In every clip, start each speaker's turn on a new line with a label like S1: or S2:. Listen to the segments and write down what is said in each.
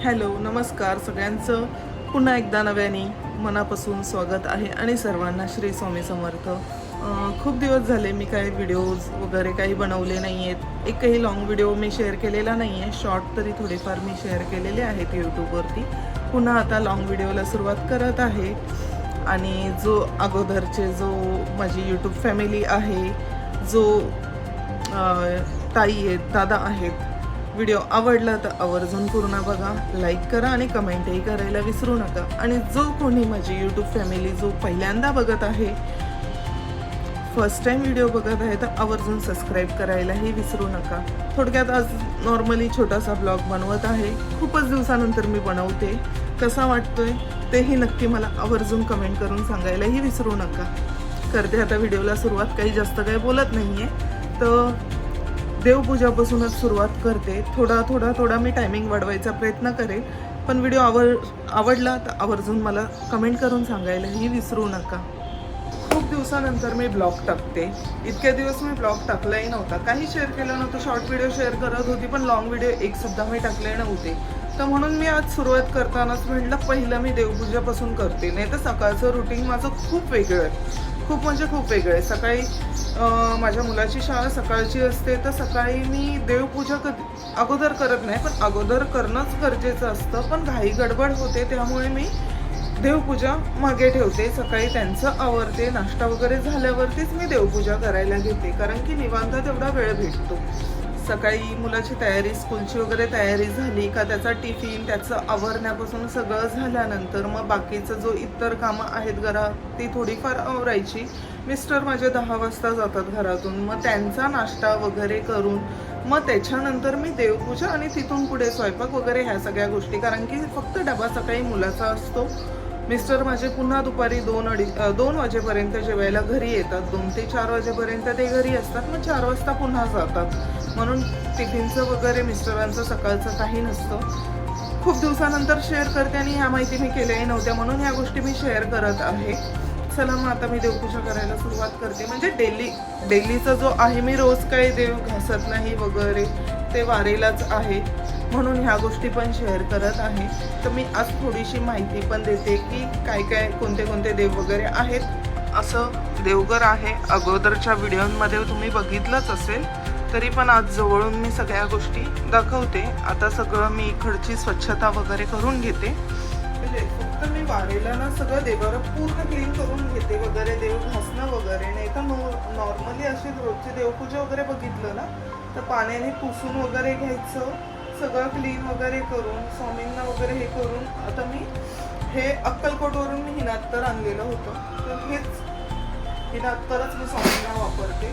S1: Hello नमस्कार सगळ्यांचं पुन्हा एकदा नव्याने मनापासून स्वागत आहे आणि सर्वांना श्री स्वामी समर्थ. खूप दिवस झाले मी काही व्हिडिओज वगैरे काही बनवले नाही आहेत. एकही लॉंग व्हिडिओ मी शेअर केलेला नाही आहे. शॉर्ट तरी थोडेफार मी शेअर केलेले आहेत यूट्यूबवरती. पुन्हा आता लॉंग व्हिडिओला सुरुवात करत आहे. आणि जो अगोदरचे जो माझी यूट्यूब फॅमिली आहे, जो ताई आहेत, दादा आहेत, व्हिडिओ आवडला तर आवर्जून पूर्ण बघा, लाईक करा आणि कमेंटही करायला विसरू नका. आणि जो कोणी माझी यूट्यूब फॅमिली जो पहिल्यांदा बघत आहे, फर्स्ट टाइम व्हिडिओ बघत आहे, तर आवर्जून सबस्क्राईब करायलाही विसरू नका. थोडक्यात आज नॉर्मली छोटासा ब्लॉग बनवत आहे. खूपच दिवसानंतर मी बनवते. कसा वाटतोय तेही नक्की मला आवर्जून कमेंट करून सांगायलाही विसरू नका. करते आता व्हिडिओला सुरुवात. काही जास्त काही बोलत नाही आहे, तर देवपूजापासूनच सुरुवात करते. थोडा मी टायमिंग वाढवायचा प्रयत्न करेन. पण व्हिडिओ आवडला तर आवर्जून मला कमेंट करून सांगायलाही विसरू नका. खूप दिवसानंतर मी ब्लॉग टाकते. इतके दिवस मी ब्लॉग टाकलाही नव्हता, काही शेअर केलं नव्हतं. शॉर्ट व्हिडिओ शेअर करत होती, पण लॉंग व्हिडिओ एकसुद्धा मी टाकले नव्हते. तर म्हणून मी आज सुरुवात करतानाच म्हटलं पहिलं मी देवपूजापासून करते. नाही तर सकाळचं रुटीन माझं खूप वेगळं आहे. खूप म्हणजे खूप वेगळं आहे. सकाळी माझ्या मुलाची शाळा सकाळची असते, तर सकाळी मी देवपूजा अगोदर करत नाही. पण अगोदर करणंच गरजेचं असतं, पण घाई गडबड होते, त्यामुळे मी देवपूजा मागे ठेवते. सकाळी त्यांचं आवरते, नाश्ता वगैरे झाल्यावरतीच मी देवपूजा करायला घेते, कारण की निवांत तेवढा वेळ भेटतो. सकाळी मुलाची तयारी, स्कूलची वगैरे तयारी झाली का, त्याचा टिफिन, त्याचं आवरण्यापासून सगळं झाल्यानंतर मग बाकीचं जो इतर कामं आहेत घरात, ती थोडीफार आवरायची. मिस्टर माझे 10 वाजता जातात घरातून. मग त्यांचा नाश्ता वगैरे करून मग त्याच्यानंतर मी देवपूजा आणि तिथून पुढे स्वयंपाक वगैरे ह्या सगळ्या गोष्टी, कारण की फक्त डबा सकाळी मुलाचा असतो. मिस्टर माझे पुन्हा दुपारी 2 वाजेपर्यंत जेवायला घरी येतात. 2 ते 4 वाजेपर्यंत ते घरी असतात. मग 4 वाजता पुन्हा जातात. म्हणून टिफिनचं वगैरे मिस्टरांचं सकाळचं काही नसतं. खूप दिवसानंतर शेअर करते आणि ह्या माहिती मी केल्याही नव्हत्या, म्हणून ह्या गोष्टी मी शेअर करत आहे. चला मग आता मी देवपूजा करायला सुरुवात करते. म्हणजे डेलीचा जो आहे, मी रोज काही देव घासत नाही वगैरे, ते वारेलाच आहे, म्हणून ह्या गोष्टी पण शेअर करत आहे. तर मी आज थोडीशी माहिती पण देते की काय कोणते देव वगैरे आहेत. असं देवघर आहे, अगोदरच्या व्हिडिओमध्ये तुम्ही बघितलंच असेल, तरी पण आज जवळून मी सगळ्या गोष्टी दाखवते. आता सगळं मी इकडची स्वच्छता वगैरे करून घेते. फक्त मी वारेला ना सगळं देवाला पूर्ण क्लीन करून घेते वगैरे, देव घासणं वगैरे नाही. तर नॉर्मली अशी रोजची देवपूजा वगैरे बघितलं ना, तर पाण्याने पुसून वगैरे घ्यायचं, सगळं क्लीन वगैरे करून स्वामींना वगैरे हे करून. आता मी हे अक्कलकोटवरून मी हिनात्तर आणलेलं होतं, तर हेच हिनात्तरच मी स्वामींना वापरते.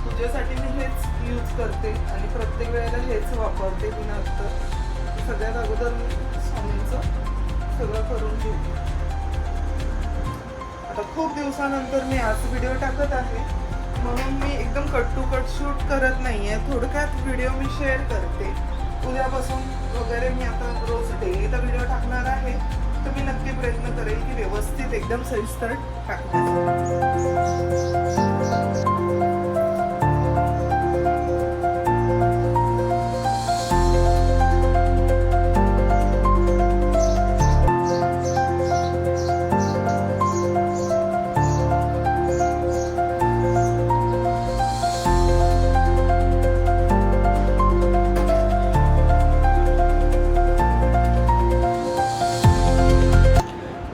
S1: पूजेसाठी मी हेच यूज करते आणि प्रत्येक वेळेला हेच वापरते हिनात्तर. सगळ्यात अगोदर मी स्वामींचं सगळं करून घेते. आता खूप दिवसानंतर मी आज व्हिडिओ टाकत आहे, म्हणून मी एकदम कट टू कट शूट करत नाही आहे. थोडक्यात व्हिडिओ मी शेअर करते. उद्यापासून वगैरे मी आता रोज डेली तर व्हिडिओ टाकणार आहे, तर मी नक्की प्रयत्न करेल की व्यवस्थित एकदम सविस्तर टाकण्याचा.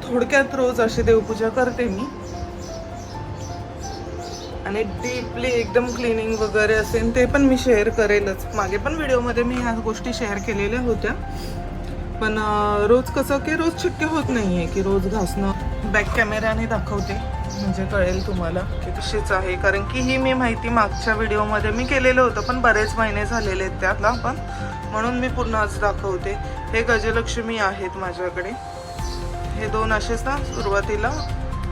S1: थोडक्यात रोज अशी देवपूजा करते मी. आणि डीपली एकदम क्लिनिंग वगैरे असेल ते पण मी शेअर करेलच. मागे पण व्हिडिओमध्ये मी ह्या गोष्टी शेअर केलेल्या होत्या, पण रोज कसं की रोज शक्य होत नाही आहे की रोज घासणं. बॅक कॅमेऱ्याने दाखवते म्हणजे कळेल तुम्हाला की कशीच आहे, कारण की ही मी माहिती मागच्या व्हिडिओमध्ये मी केलेलं होतं, पण बरेच महिने झालेले आहेत त्याला पण, म्हणून मी पूर्ण आज दाखवते. हे गजलक्ष्मी आहेत माझ्याकडे. हे 2 असेच ना, सुरुवातीला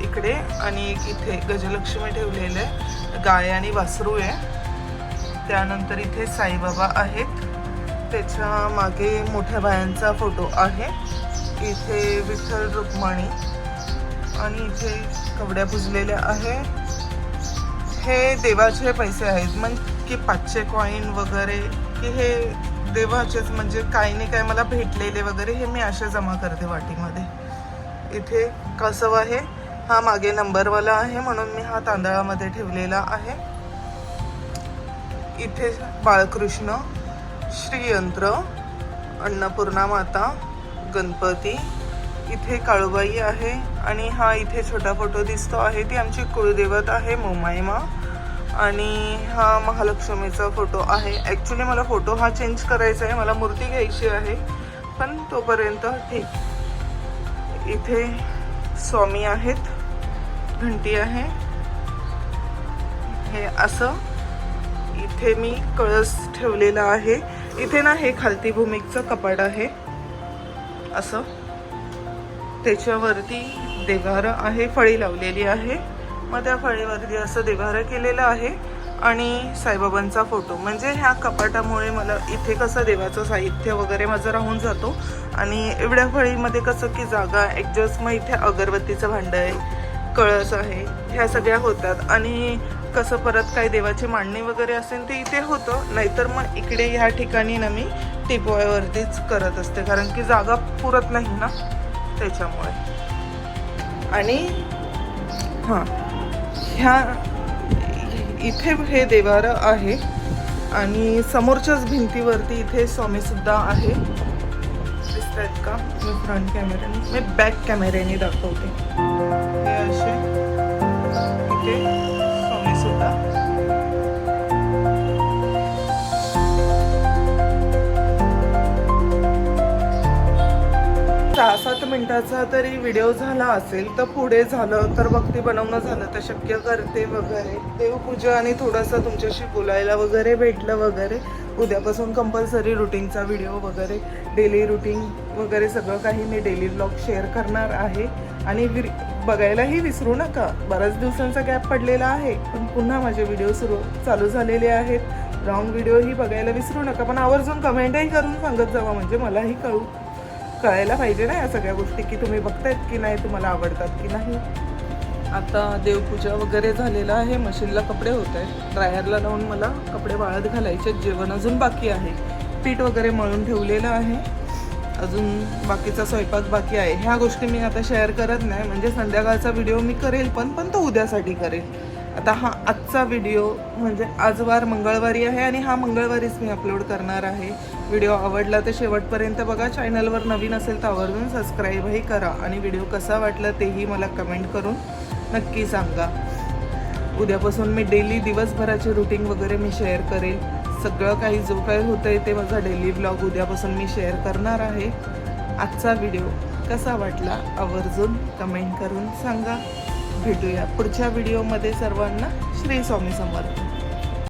S1: इकडे आणि एक इथे गजलक्ष्मी ठेवलेले आहे. गाय आणि वासरू आहे. त्यानंतर इथे साईबाबा आहेत. त्याच्या मागे मोठ्या बायांचा फोटो आहे. इथे विठ्ठल रुक्माणी आणि इथे कवड्या पुजलेल्या आहे. हे देवाचे पैसे आहेत, म्हणजे की 500 कॉईन वगैरे, की हे देवाचेच म्हणजे काही नाही काय मला भेटलेले वगैरे हे मी असे जमा करते वाटीमध्ये. इथे कासव आहे, हा मागे नंबरवाला आहे म्हणून मी हा तांदळामध्ये ठेवलेला आहे. इथे बाळकृष्ण, श्रीयंत्र, अन्नपूर्णा माता, गणपती, इथे काळूबाई आहे आणि हा इथे छोटा फोटो दिसतो आहे ती आमची कुळदेवत आहे मोमाईमा. आणि हा महालक्ष्मीचा फोटो आहे. ॲक्च्युली मला फोटो हा चेंज करायचा आहे, मला मूर्ती घ्यायची आहे पण तोपर्यंत ठीक. इथे स्वामी आहेत, घंटी आहे हे असं. इथे मी कळस ठेवलेला आहे. इथे ना हे खालती भूमिकचं कपाट आहे असं, त्याच्यावरती देव्हारं आहे, फळी लावलेली आहे. मग त्या फळीवरती असं देव्हारं केलेलं आहे आणि साईबाबांचा फोटो. म्हणजे ह्या कपाटामुळे मला इथे कसं देवाचं साहित्य वगैरे माझं राहून जातो आणि एवढ्या फळीमध्ये कसं की जागा ॲडजस्ट. मग इथे अगरबत्तीचं भांडं आहे, कळस आहे, ह्या सगळ्या होतात. आणि कसं परत काही देवाची मांडणी वगैरे असेल ते इथे होतं, नाहीतर मग इकडे ह्या ठिकाणी ना मी टिपवायवरतीच करत असते कारण की जागा पुरत नाही ना त्याच्यामुळे. आणि हां, ह्या इथे हे देवारं आहे आणि समोरच्याच भिंतीवरती इथे स्वामीसुद्धा आहे. दिसत आहेत का? मी फ्रंट कॅमेऱ्याने, मी बॅक कॅमेऱ्याने दाखवते. हे असे इथे स्वामीसुद्धा. 6-7 मिनिटाचा तरी व्हिडिओ झाला असेल, तर पुढे झालं तर भक्ती बनवणं झालं तर शक्य करते वगैरे, देवपूजा आणि थोडंसं तुमच्याशी बोलायला वगैरे भेटलं वगैरे. उद्यापासून कंपल्सरी रुटीनचा व्हिडिओ वगैरे, डेली रुटीन वगैरे सगळं काही मी डेली व्लॉग शेअर करणार आहे. आणि बघायलाही विसरू नका. बऱ्याच दिवसांचा गॅप पडलेला आहे पण पुन्हा माझे व्हिडिओ चालू झालेले आहेत. लॉंग व्हिडिओही बघायला विसरू नका, पण आवर्जून कमेंटही करून सांगत जावा म्हणजे मलाही कळायला पाहिजे ना या सगळ्या गोष्टी की तुम्ही बघतायत की नाही, तुम्हाला आवडतात की नाही. आता देवपूजा वगैरे झालेला आहे, मशीनला कपडे होत आहेत, ड्रायरला लावून मला कपडे वाळत घालायचे. जेवण अजून बाकी आहे, पीठ वगैरे मळून ठेवलेलं आहे, अजून बाकीचा स्वयंपाक बाकी आहे. ह्या गोष्टी मी आता शेअर करत नाही, म्हणजे संध्याकाळचा व्हिडिओ मी करेल पण तो उद्यासाठी करेल. आता हा आजचा व्हिडिओ म्हणजे आज वार मंगळवारी आहे आणि हा मंगळवारीच मी अपलोड करणार आहे. व्हिडिओ आवडला तर शेवटपर्यंत बघा. चॅनलवर नवीन असेल तर आवर्जून सबस्क्राईबही करा आणि व्हिडिओ कसा वाटला तेही मला कमेंट करून नक्की सांगा. उद्यापासून मी डेली दिवसभराचे रुटीन वगैरे मी शेअर करेल. सगळं काही जो काही होतं आहे ते माझा डेली ब्लॉग उद्यापासून मी शेअर करणार आहे. आजचा व्हिडिओ कसा वाटला आवर्जून कमेंट करून सांगा. भेटूया पुढच्या व्हिडिओमध्ये. सर्वांना श्री स्वामी समर्थ.